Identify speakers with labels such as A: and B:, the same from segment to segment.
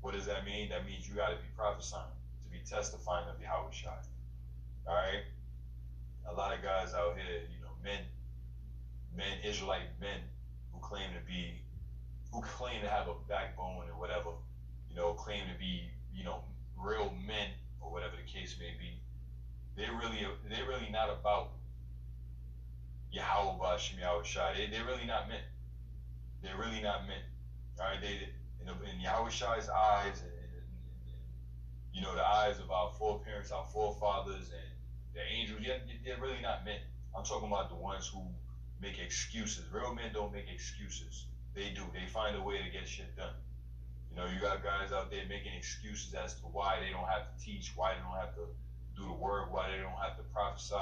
A: What does that mean? That means you got to be prophesying, to be testifying of Yahweh Shai. All right? A lot of guys out here, Israelite men who claim to have a backbone or whatever, claim to be, real men or whatever the case may be. They're really not about Yahweh Bashim Yahweh Shai. They're really not men. They're really not men. All right, in Yahweh Shai's eyes, and the eyes of our foreparents, our forefathers, and the angels, they're really not men. I'm talking about the ones who make excuses. Real men don't make excuses. They do. They find a way to get shit done. You got guys out there making excuses as to why they don't have to teach, why they don't have to do the work, why they don't have to prophesy.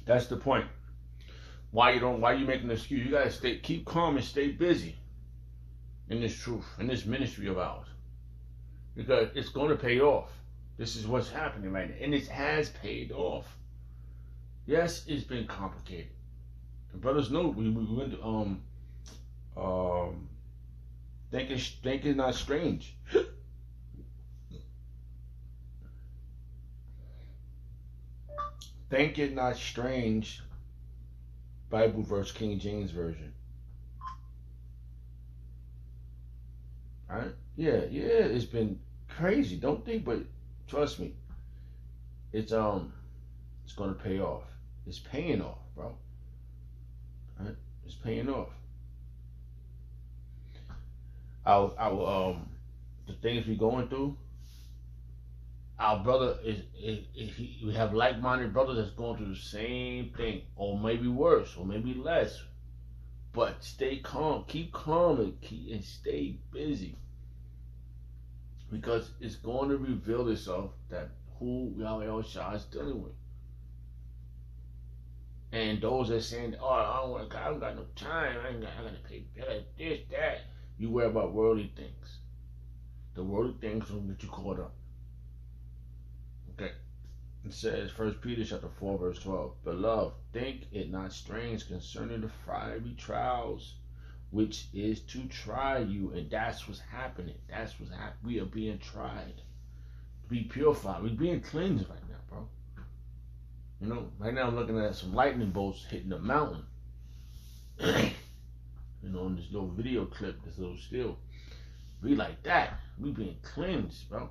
B: That's the point. Why you making an excuse? You gotta keep calm and stay busy in this truth, in this ministry of ours. Because it's gonna pay off. This is what's happening right now. And it has paid off. Yes, it's been complicated. The brothers know we went to think it's not strange. Think it not strange. Bible verse, King James Version. Alright? Yeah, it's been crazy. Don't think, but trust me. It's gonna pay off. It's paying off, bro. Alright? It's paying off. Our the things we're going through, our brother we have like-minded brothers that's going through the same thing, or maybe worse, or maybe less. But stay calm, keep calm, and stay busy, because it's going to reveal itself that who Yahweh Shai is dealing with. And those that saying, "Oh, I don't got no time. I gotta pay this, that." You worry about worldly things. The worldly things will get you caught up. Okay. It says, 1 Peter chapter 4, verse 12. Beloved, think it not strange concerning the fiery trials, which is to try you. And that's what's happening. That's what's happening. We are being tried to be purified. We're being cleansed right now, bro. Right now I'm looking at some lightning bolts hitting the mountain. In this little video clip, this little still. We like that. We being cleansed, bro.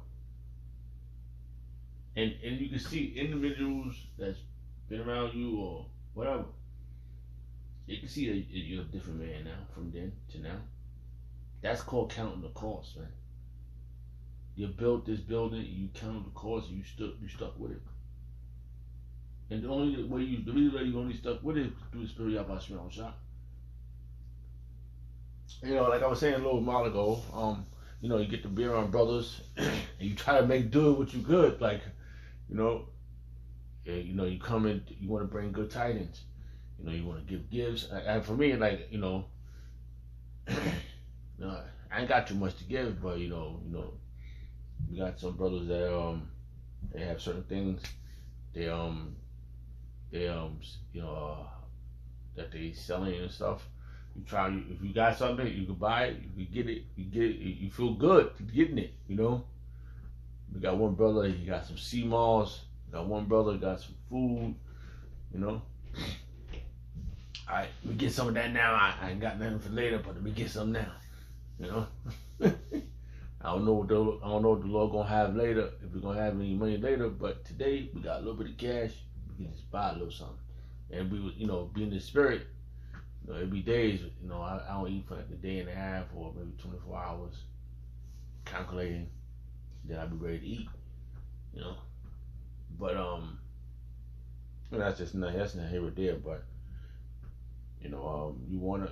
B: And you can see individuals that's been around you or whatever. You can see that you're a different man now from then to now. That's called counting the cost, man. You built this building, you counted the cost, and you stuck with it. And the reason why you only stuck with it is through the spirit of Yahweh Shai. Like I was saying a little while ago, you get to be around brothers and you try to make do what you could, like, you come in, you want to bring good tidings, you want to give gifts. And for me, like, I ain't got too much to give, but we got some brothers that they have certain things that they selling and stuff. If you got something, you can buy it, you can get it, you feel good getting it, We got one brother, he got some sea moss, got one brother, got some food, Alright, we get some of that now. I ain't got nothing for later, but let me get some now, I don't know what the Lord gonna have later, if we're gonna have any money later, but today we got a little bit of cash, we can just buy a little something. And we would, be in the spirit. It'd be days, I don't eat for like a day and a half or maybe 24 hours, calculating, then I'll be ready to eat, But, that's not here or there, but, you wanna,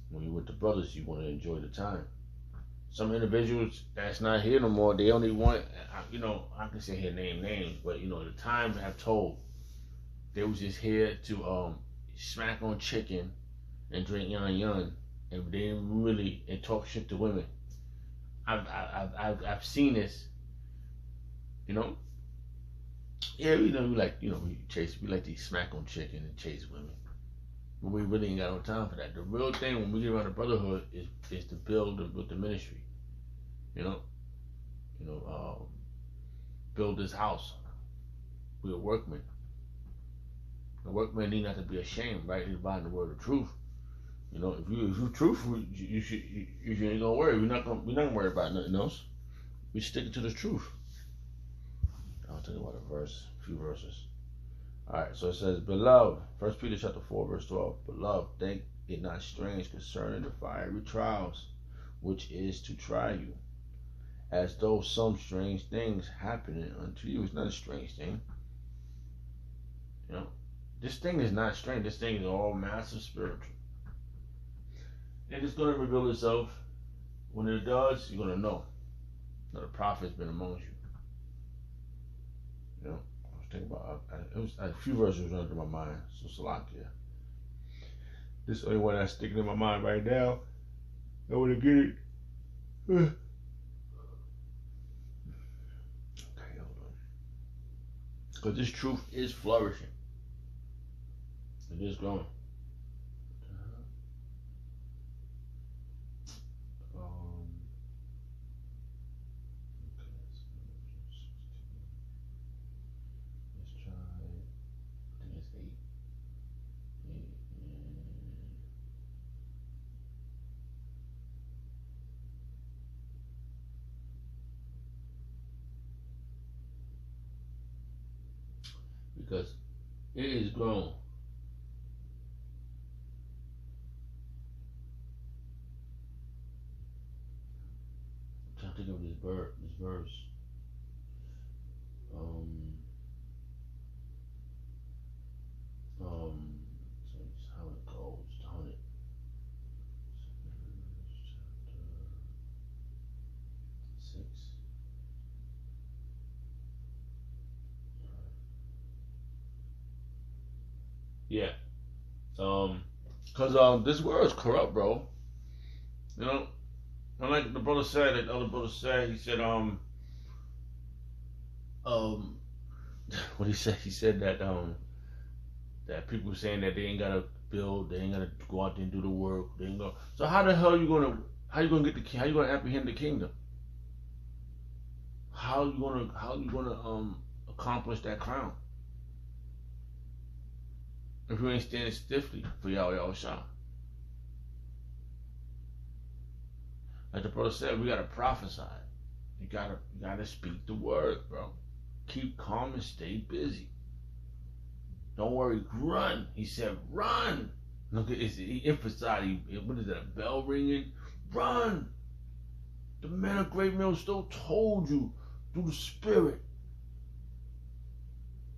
B: when you're with the brothers, you wanna enjoy the time. Some individuals that's not here no more, they only want, I can say here names, but, the times have told. They was just here to smack on chicken and drink yun, and they didn't really and talk shit to women. I've seen this, Yeah, we like we like to smack on chicken and chase women. But we really ain't got no time for that. The real thing when we get around the brotherhood is to build the ministry. You know, build this house. We're workmen. The workman need not to be ashamed, right? He's buying the word of truth. You know, if you truthful, you ain't gonna worry. We're not gonna worry about nothing else. We sticking to the truth. I'll tell you about a few verses. All right, so it says, beloved, 1 Peter chapter 4, verse 12. Beloved, think it not strange concerning the fiery trials, which is to try you, as though some strange things happening unto you. It's not a strange thing. You know, this thing is not strange. This thing is all massive spiritual. And it's going to reveal itself. When it does, you're going to know that the prophet's been amongst you. You know, I was thinking about it was a few verses running through my mind. So Salakia. This is the only one that's sticking in my mind right now. I want to get it. Okay, hold on. Because this truth is flourishing. It is growing. Because it is grown. I'm trying to think of this verse. So it's how it goes. Chapter 6. Yeah. Cause this world is corrupt, bro. You know, and like the brother said, that other brother said, he said, what he said? He said that that people saying that they ain't gotta build, they ain't gotta go out there and do the work, they ain't go. So how the hell are you gonna apprehend the kingdom? How you gonna accomplish that crown? If you ain't standing stiffly for Yahweh Shah. Like the brother said, we gotta prophesy. You gotta speak the word, bro. Keep calm and stay busy. Don't worry, run. He said, run. Look at this. He emphasized, what is that, a bell ringing? Run. The men of great millstone told you through the Spirit.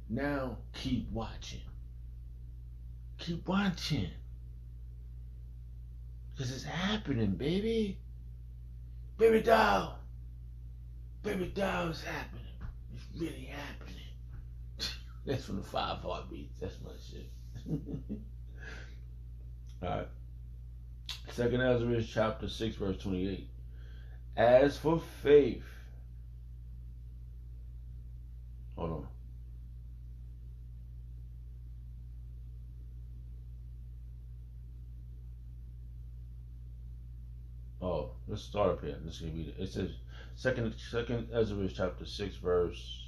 B: Now keep watching. Keep watching. Because it's happening, baby. Baby doll. Baby doll is happening. It's really happening. That's from the 5 Heartbeats. That's my shit. Alright. 2nd Ezra chapter 6 verse 28. As for faith. Hold on. Oh, let's start up here. Let's read it. It says second Ezra chapter 6 verse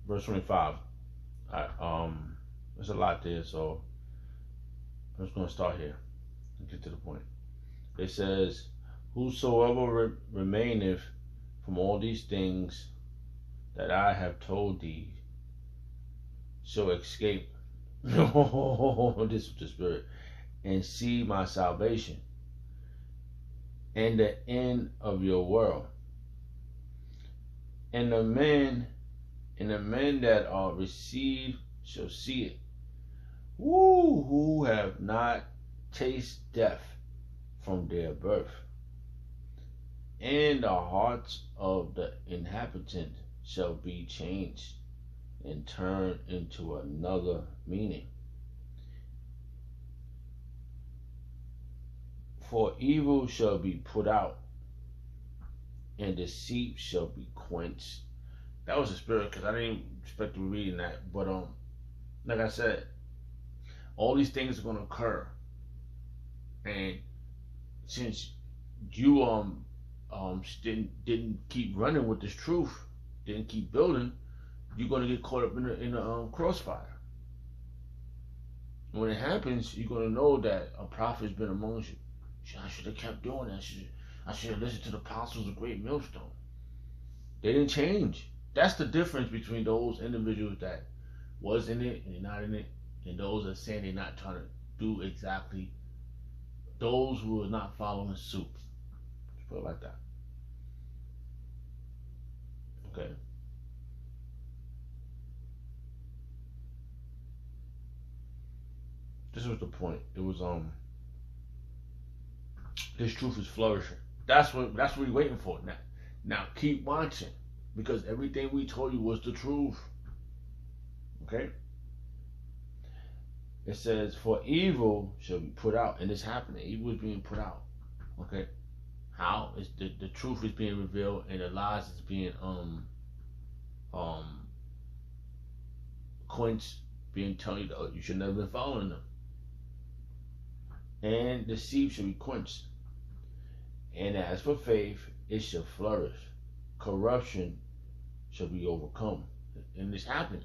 B: 25. Alright, there's a lot there, so I'm just gonna start here and get to the point. It says, whosoever remaineth from all these things that I have told thee shall escape this with the Spirit and see my salvation and the end of your world. And the men that are received shall see it, who have not tasted death from their birth. And the hearts of the inhabitant shall be changed and turned into another meaning. For evil shall be put out and deceit shall be quenched. That was the spirit, because I didn't expect to be reading that. But like I said, all these things are gonna occur, and since you didn't keep running with this truth, didn't keep building, you're gonna get caught up in the crossfire. When it happens, you're gonna know that a prophet's been amongst you. I should have kept doing that. I should have listened to the apostles of Great Millstone. They didn't change. That's the difference between those individuals that was in it and they're not in it, and those that saying they're not trying to do exactly. Those who are not following suit. Let's put it like that. Okay. This was the point. It was this truth is flourishing. That's what we're waiting for. Now keep watching, because everything we told you was the truth. Okay? It says, for evil shall be put out, and it's happening. Evil is being put out. Okay? How? It's the truth is being revealed, and the lies is being quenched, being told you, oh, you should never been following them. And deceit shall be quenched. And as for faith, it shall flourish. Corruption shall be overcome. And it's happening.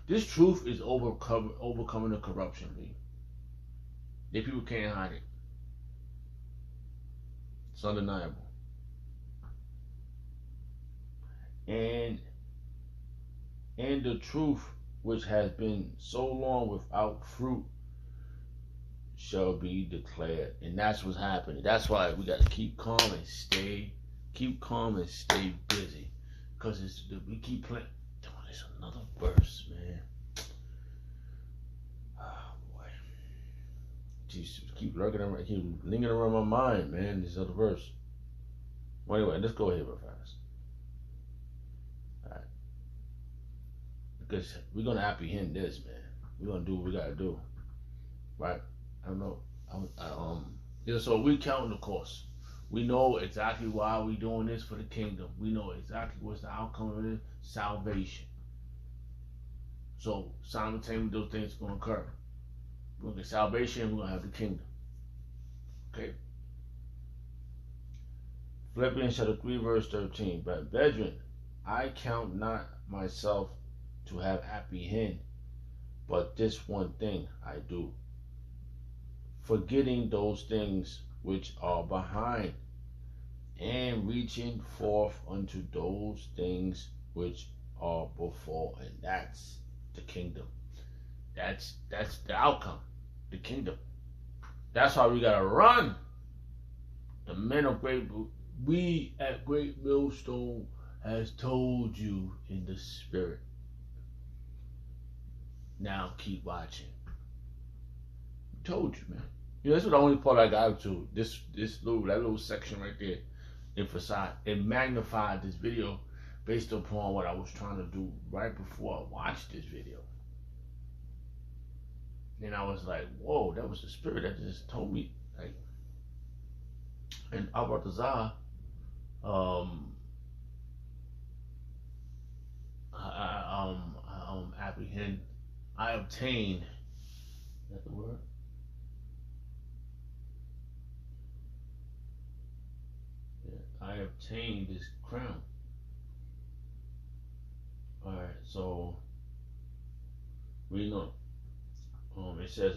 B: This truth is overcoming the corruption. The people can't hide it. It's undeniable. And the truth, which has been so long without fruit, shall be declared. And that's what's happening. That's why we got to keep calm and stay busy, because we keep playing. There's another verse, man. Oh boy, Jesus, keep lingering around my mind, man. This other verse. Well, anyway, let's go ahead real fast. All right, because we're gonna apprehend this, man. We're gonna do what we gotta do, right? I don't know. So we counting the cost. We know exactly why we doing this for the kingdom. We know exactly what's the outcome of it: salvation. So simultaneously, those things are going to occur. We're going to get salvation, we're going to have the kingdom. Okay. Philippians chapter 3, verse 13. But brethren, I count not myself to have apprehend, but this one thing I do, forgetting those things which are behind, and reaching forth unto those things which are before. And that's the kingdom. That's the outcome. The kingdom. That's why we gotta run. The men of we at Great Millstone has told you in the spirit. Now keep watching. I told you, man. You know, that's the only part I got to. That little section right there, emphasized, it magnified this video based upon what I was trying to do right before I watched this video. And I was like, whoa, that was the spirit that just told me, like, and Abartazar, apprehend, I obtain, is that the word? Yeah, I obtained this crown. Alright, so we know. It says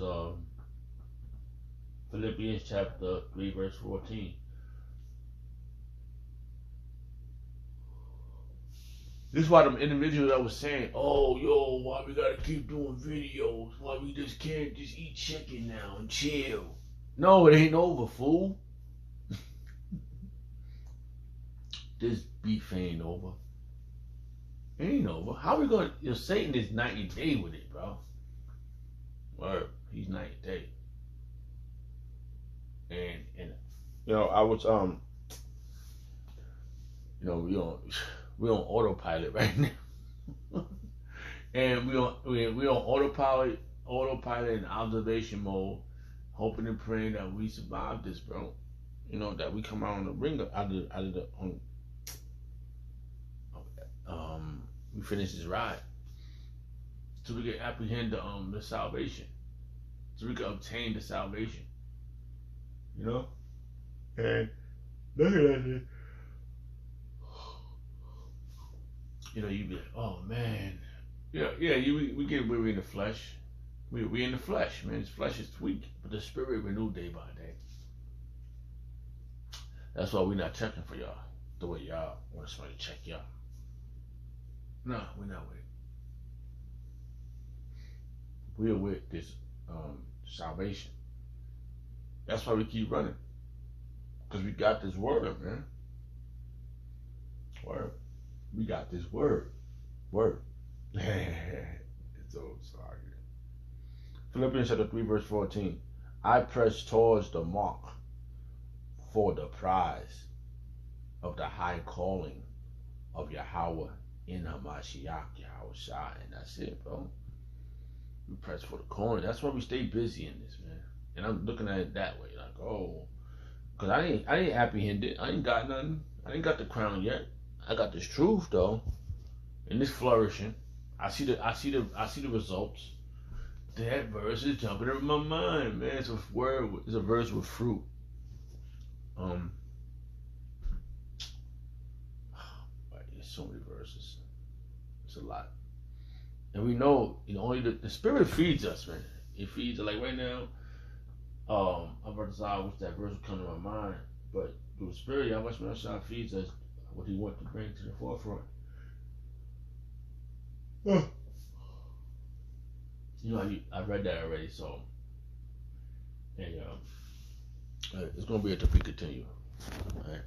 B: Philippians chapter 3 verse 14. This is why them individuals that was saying, oh yo, why we gotta keep doing videos? Why we just can't just eat chicken now and chill? No, it ain't over, fool. This beef ain't over. It ain't over. How we gonna, Satan is 90 day with it, bro. Word, he's 90 day. And I was we on autopilot right now. And we on autopilot and observation mode, hoping and praying that we survive this, bro. That we come out on the ring out of the we finish this ride. So we can apprehend the salvation. So we can obtain the salvation. You know? And look at it. You know, you be like, oh man. Yeah, we get weary in the flesh. We in the flesh, man. This flesh is weak, but the spirit renewed day by day. That's why we're not checking for y'all the way y'all want somebody to check y'all. No, we're not with it. We're with this salvation. That's why we keep running. Because we got this word, man. Word. We got this word. Word. It's so sorry. Philippians chapter 3, verse 14. I press towards the mark for the prize of the high calling of Yahweh in Hamashiach, Yahweh Shai. And that's it, bro. We press for the calling. That's why we stay busy in this, man. And I'm looking at it that way, like, oh, because I ain't apprehended. I ain't got nothing. I ain't got the crown yet. I got this truth though, and this flourishing. I see the results. That verse is jumping in my mind, man. It's a word. It's a verse with fruit. There's so many verses. It's a lot, and we know, only the Spirit feeds us, man. It feeds. Like right now, I'm about to say I wish that verse would come to my mind, but through the Spirit, how much Shah feeds us what He wants to bring to the forefront. I read that already, so and it's gonna be a to be continue. All right.